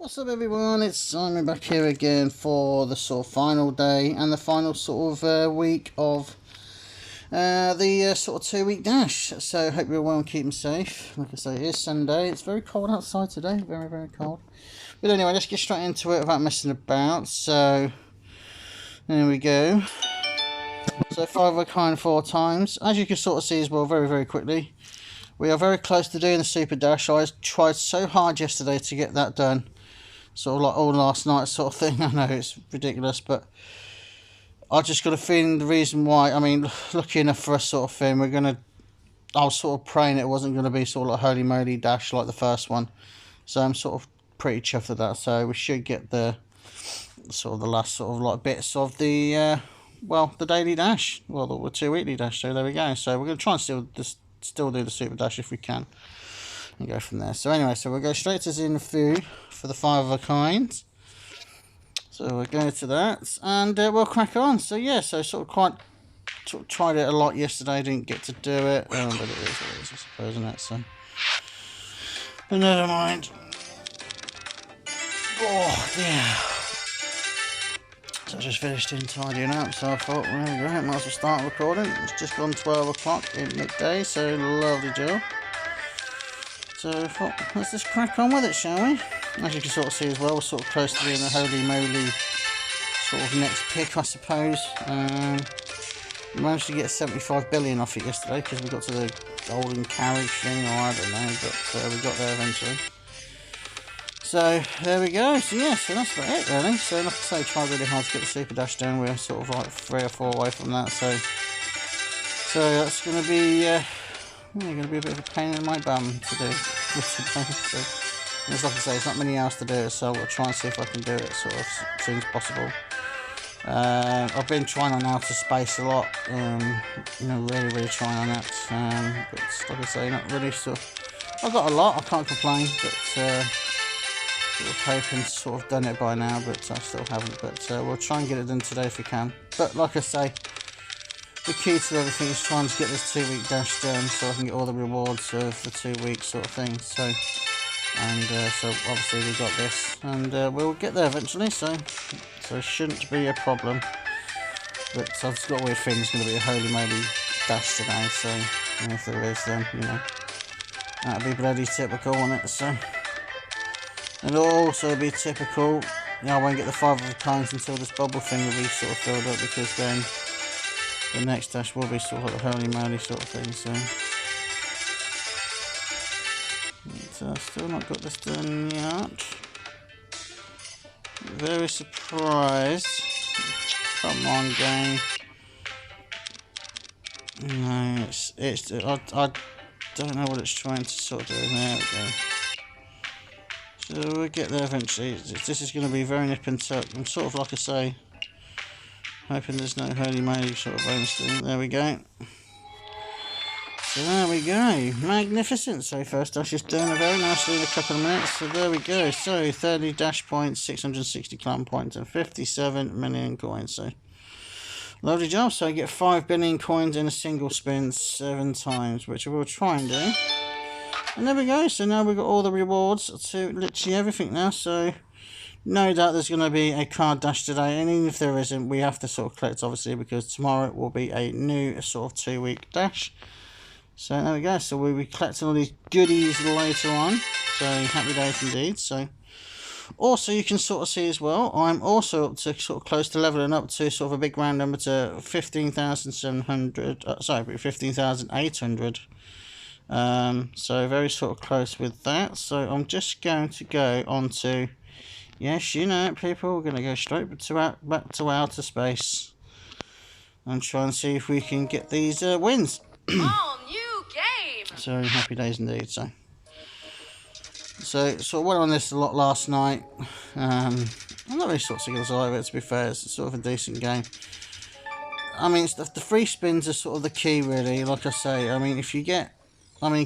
What's up everyone, it's Simon back here again for the sort of final day and the final sort of week of the sort of 2 week dash. So hope you're well and keeping safe. Like I say, it is Sunday, it's very cold outside today, very cold. But anyway, let's get straight into it without messing about. So there we go. So 5 of a kind 4 times. As you can sort of see as well, very quickly, we are very close to doing the super dash. I tried so hard yesterday to get that done, sort of like all last night sort of thing. I know it's ridiculous, but I just got a feeling the reason why, I mean, lucky enough for us sort of thing, I was sort of praying it wasn't going to be sort of like holy moly dash like the first one. So I'm sort of pretty chuffed with that. So we should get the sort of the last sort of like bits of the well, the daily dash, well, the 2 weekly dash. So there we go. So we're going to try and still do the super dash if we can, and go from there. So anyway, so we'll go straight to Zinfu for the 5 of a kind. So we'll go to that and we'll crack on. So yeah, so sort of tried it a lot yesterday, didn't get to do it, but it is what it is, I suppose, isn't it? So but never mind. Oh yeah. So I just finished in tidying up, so I thought, well, there we go, might as well start recording. It's just gone 12 o'clock in midday, so lovely job. So I thought, let's just crack on with it, shall we? As you can sort of see as well, we're sort of close to being the holy moly sort of next pick, I suppose. We managed to get 75 billion off it yesterday because we got to the golden carriage thing, or I don't know, but we got there eventually. So there we go. So yeah, so that's about it really. So like I say, tried really hard to get the super dash done. We're sort of like 3 or 4 away from that. So that's going to be going to be a bit of a pain in my bum to do. So, as like I say, it's not many hours to do it, so I'll try and see if I can do it sort of as soon as possible. I've been trying on outer space a lot, you know, really trying on that. But like I say, not really sort of, I've got a lot, I can't complain, but sort of hoping to sort of done it by now, but I still haven't. But we'll try and get it done today if we can. But like I say, the key to everything is trying to get this 2 week dash done so I can get all the rewards of the 2 weeks sort of thing. So, and so obviously we've got this, and we'll get there eventually. So it shouldn't be a problem. But I've just got a weird feeling it's going to be a holy moly dash today. So, and if there is, then you know that'll be bloody typical, won't it? So. And it'll also be typical, you know, I won't get the 5 of a kinds until this bubble thing will be sort of filled up, because then the next dash will be sort of like the holy moly sort of thing. So still not got this done yet. Very surprised. Come on, game. No, I don't know what it's trying to sort of do. There we go. So we'll get there eventually. This is going to be very nip and tuck. I'm sort of, like I say, hoping there's no holy moly sort of bonus thing. There we go. So there we go. Magnificent. So first dash is done very nicely in a couple of minutes. So there we go. So 30 dash points, 660 clan points, and 57 million coins. So lovely job. So I get 5 billion coins in a single spin 7 times, which I will try and do. And there we go, so now we've got all the rewards to literally everything now, so no doubt there's going to be a card dash today, and even if there isn't, we have to sort of collect obviously, because tomorrow will be a new sort of 2 week dash. So there we go, so we'll be collecting all these goodies later on, so happy days indeed. So also you can sort of see as well, I'm also up to sort of close to leveling up to sort of a big round number to 15,700, sorry, 15,800. So very sort of close with that. So I'm just going to go on to, yes, you know it, people, we're going to go straight back to outer space and try and see if we can get these wins. All new game. So happy days indeed. So sort of went on this a lot last night. I'm not really sort of sick of it, to be fair. It's sort of a decent game. I mean, it's the free spins are sort of the key, really. Like I say, I mean, if you get, I mean,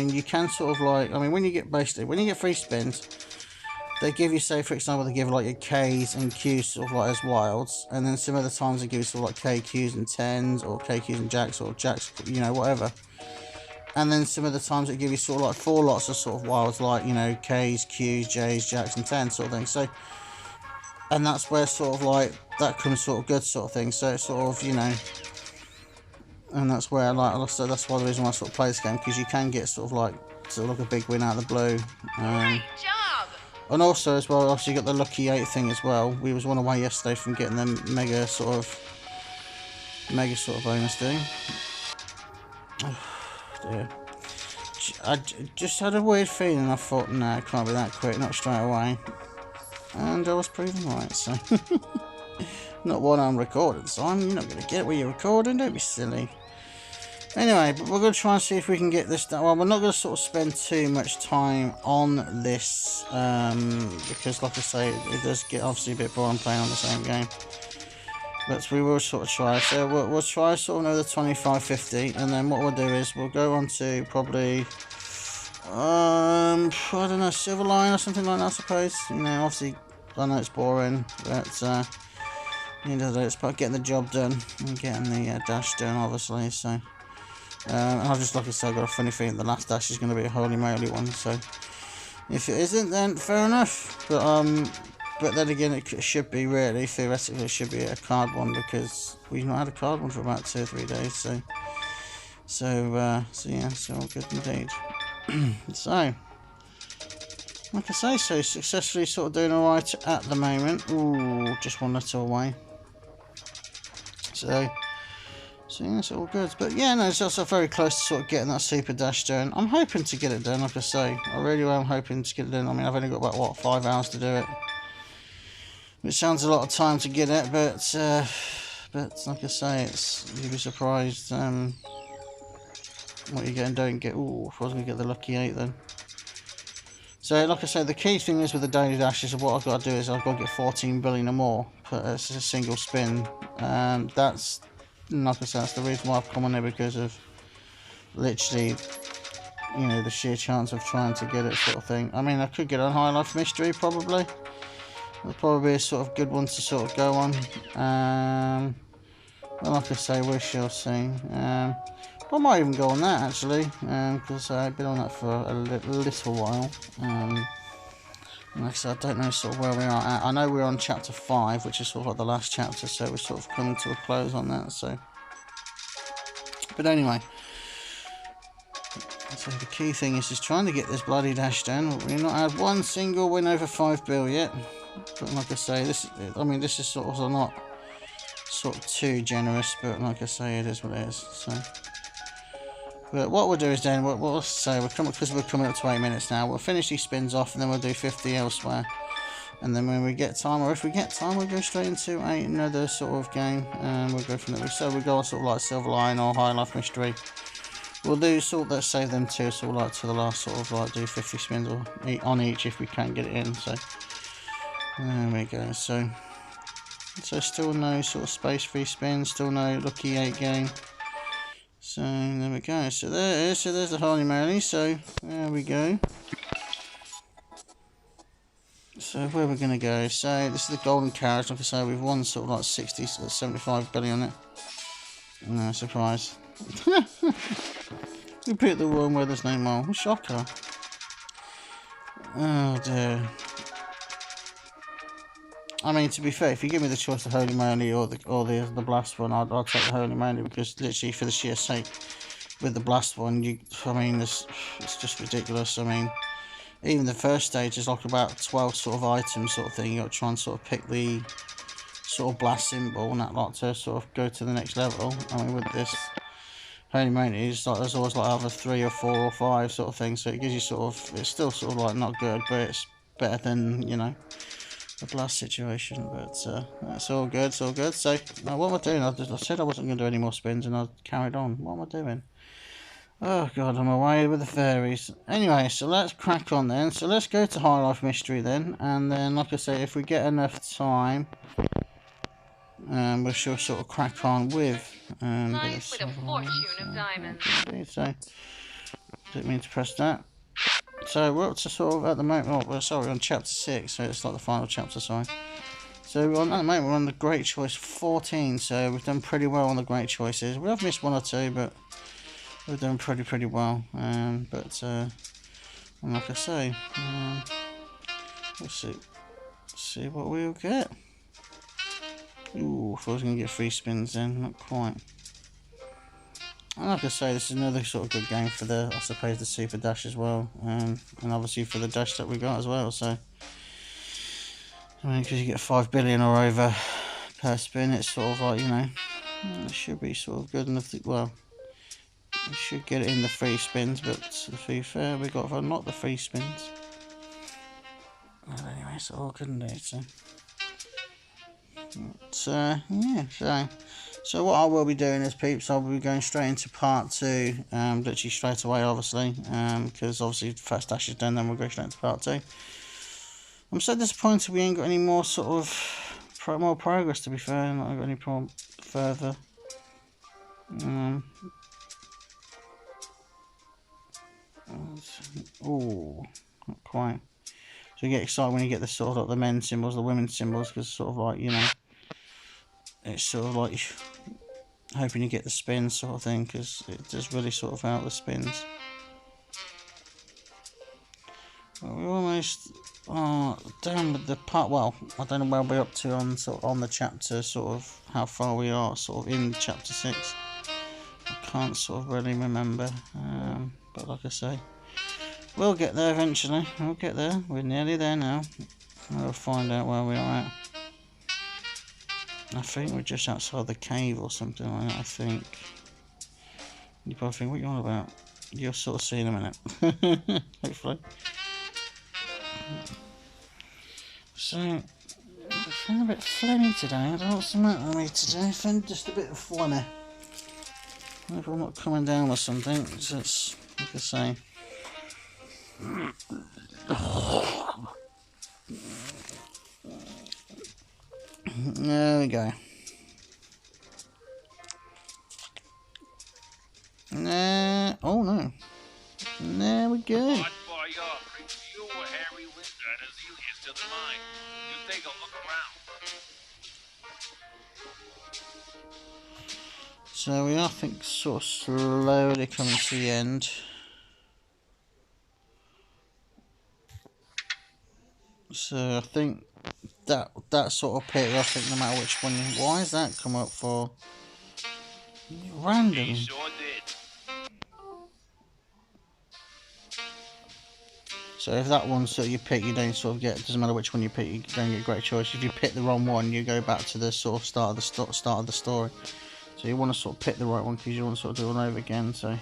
you can sort of like, I mean, when you get free spins, they give you, say, for example, they give like your Ks and Qs sort of like as wilds, and then some other times they give you sort of like KQs and 10s, or KQs and Jacks, or Jacks, you know, whatever. And then some of the times it give you sort of like 4 lots of sort of wilds, like, you know, K's, Q's, J's, Jacks and 10 sort of thing. So, and that's where sort of like that comes sort of good sort of thing. So it's sort of, you know, and that's where so that's why the reason why I sort of play this game, because you can get sort of like a big win out of the blue. Great job. And also as well, obviously you got the lucky 8 thing as well. We was one away yesterday from getting the mega sort of bonus thing. Oh dear. I just had a weird feeling. I thought, no, it can't be that quick, not straight away. And I was proven right, so. Not one I'm recording, so you're not going to get it when you're recording, don't be silly. Anyway, but we're going to try and see if we can get this done. Well, we're not going to sort of spend too much time on this, because like I say, it does get obviously a bit boring playing on the same game. But we will sort of try. So we'll try sort of another 25.50, and then what we'll do is we'll go on to probably, I don't know, Silver Line or something like that, I suppose. You know, obviously, I know it's boring, but you know, it's about getting the job done and getting the dash done, obviously. So, and I've just, like I said, I've got a funny feeling the last dash is going to be a holy moly one. So, if it isn't, then fair enough. But then again, it should be really, theoretically, it should be a card one, because we've not had a card one for about 2 or 3 days. So yeah, so all good indeed. So, like I say, so successfully sort of doing alright at the moment. Ooh, just 1 letter away. So yeah, it's all good. But yeah, no, it's also very close to sort of getting that super dash done. I'm hoping to get it done, like I say. I really am hoping to get it done. I mean, I've only got about, what, 5 hours to do it. Which sounds a lot of time to get it, but like I say, you'd be surprised what you get and don't get. Ooh, if I was going to get the lucky 8 then. So, like I say, the key thing is with the daily dashes, what I've got to do is I've got to get 14 billion or more per a single spin. That's, like I said, that's the reason why I've come on here, because of literally, you know, the sheer chance of trying to get it sort of thing. I mean, I could get on High Life Mystery, probably. That'd probably be a sort of good one to sort of go on. Well, like I say, we shall see. I might even go on that, actually, because I've been on that for a little while. Like I said, I don't know sort of where we are at. I know we're on chapter 5, which is sort of like the last chapter, so we're sort of coming to a close on that. So, but anyway, so the key thing is just trying to get this bloody dash done. We've not had one single win over 5 bill yet. But like I say, this is sort of not sort of too generous, but like I say, it is what it is. So, but what we'll do is then we'll say because we're coming up to 8 minutes now. We'll finish these spins off, and then we'll do 50 elsewhere. And then when we get time, or if we get time, we'll go straight into another sort of game, and we'll go from there. So we'll go on sort of like Silver Line or High Life Mystery. We'll do sort of, let's save them two, sort of like to the last, sort of like do 50 spins or on each if we can get it in. So there we go. So still no sort of space free spin, still no lucky 8 game. So there we go. So there it is. So there's the holy moly. So there we go. So where we're gonna go? So this is the golden carriage. Like I say, we've won sort of like 60, 75 billion on it. No surprise. We picked the one where there's no more. Shocker. Oh dear. I mean, to be fair, if you give me the choice of Holy Moly or the Blast one, I'd take the Holy Moly, because literally for the sheer sake, with the Blast one, I mean, it's just ridiculous. I mean, even the first stage is like about 12 sort of items sort of thing. You got to try and sort of pick the sort of blast symbol and that lot to sort of go to the next level. I mean, with this Holy Moly, it's like there's always like either 3 or 4 or 5 sort of thing. So it gives you sort of, it's still sort of like not good, but it's better than, you know, the blast situation. But it's all good, it's all good. So now what am I doing? I said I wasn't going to do any more spins, and I carried on. What am I doing? Oh god, I'm away with the fairies. Anyway, so let's crack on then. So let's go to High Life Mystery then, and then like I say, if we get enough time, we shall sort of crack on with Life with a fortune of diamonds. So didn't mean to press that. So we're up to sort of at the moment. Oh, we're sorry, on chapter 6, so it's like the final chapter. Sorry. So at the moment we're on the Great Choice 14. So we've done pretty well on the Great Choices. We have missed 1 or 2, but we're doing pretty well. But like I say, we'll see what we'll get. Ooh, if I was going to get 3 spins then, not quite. And like I say, this is another sort of good game for the, I suppose, the Super Dash as well. And obviously for the Dash that we got as well. So, I mean, because you get 5 billion or over per spin, it's sort of like, you know, it should be sort of good enough. Well, we should get it in the 3 spins, but to be fair, we got to unlock the 3 spins. But anyway, it's all good indeed. So, yeah, so what I will be doing is, peeps, I'll be going straight into part 2, literally straight away, obviously, because obviously the first dash is done, then we'll go straight into part 2. I'm so disappointed we ain't got any more sort of more progress, to be fair. Not got any further. Oh, not quite. So you get excited when you get the sort of like the men's symbols, the women's symbols, because sort of like, you know, it's sort of like hoping you get the spins sort of thing, because it does really sort of help the spins. Well, we're almost down with the part. Well, I don't know where we're up to on the chapter, sort of how far we are sort of in chapter 6. I can't sort of really remember, but like I say, we'll get there eventually. We'll get there. We're nearly there now. We'll find out where we are at. I think we're just outside the cave or something like that, I think. You probably think, what are you on about? You'll sort of see in a minute. Hopefully. So, I'm feeling a bit phlegmy today. I don't know what's the matter with me today. I'm feeling just a bit phlegmy. If I'm not coming down with something, so it's, like I say. There we go. Oh no. There we go. So we are, I think, sort of slowly coming to the end. So I think that sort of pit, I think, no matter which one. Why is that come up for? Random. He sure did. So if that one sort of you pick, you don't sort of get. It doesn't matter which one you pick, you don't get a great choice. If you pick the wrong one, you go back to the sort of start of the story. So you want to sort of pick the right one, because you want to sort of do it all over again. So.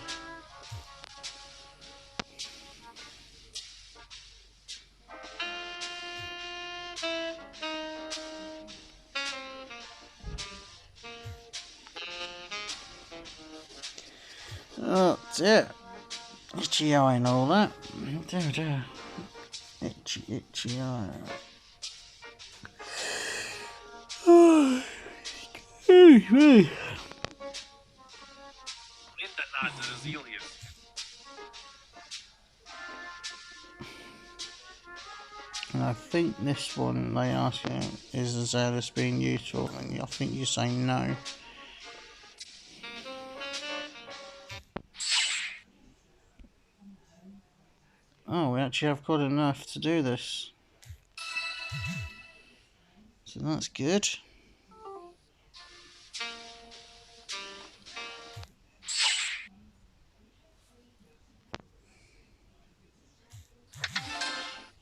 Oh dear. Itchy eye and all that. Dear. Itchy eye. Hey. And I think this one they ask you, is the Zealous being useful? And I think you say no. Oh, we actually have got enough to do this. So that's good.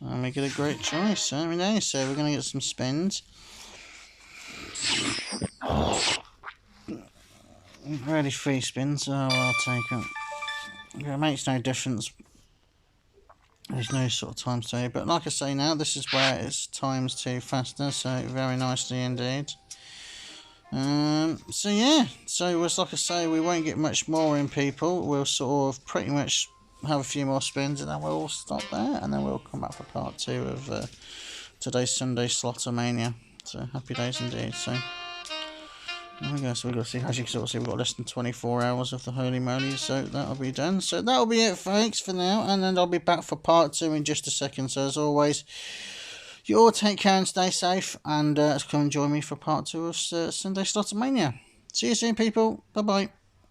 And we get a great choice, haven't we? So we're going to get some spins. Already 3 spins, so I'll take it. It makes no difference. There's no sort of time to, but like I say now, this is where it's times 2 faster, so very nicely indeed. So yeah, so as like I say, we won't get much more in, people. We'll sort of pretty much have a few more spins, and then we'll stop there, and then we'll come back for part 2 of today's Sunday Sloto Mania. So happy days indeed. So there we go. So we've got to see, as you can sort of see, we've got less than 24 hours of the holy moly, so that'll be done. So that'll be it, folks, for now, and then I'll be back for part 2 in just a second. So as always, you all take care and stay safe, and come and join me for part 2 of Sunday Sloto Mania. See you soon, people. Bye bye.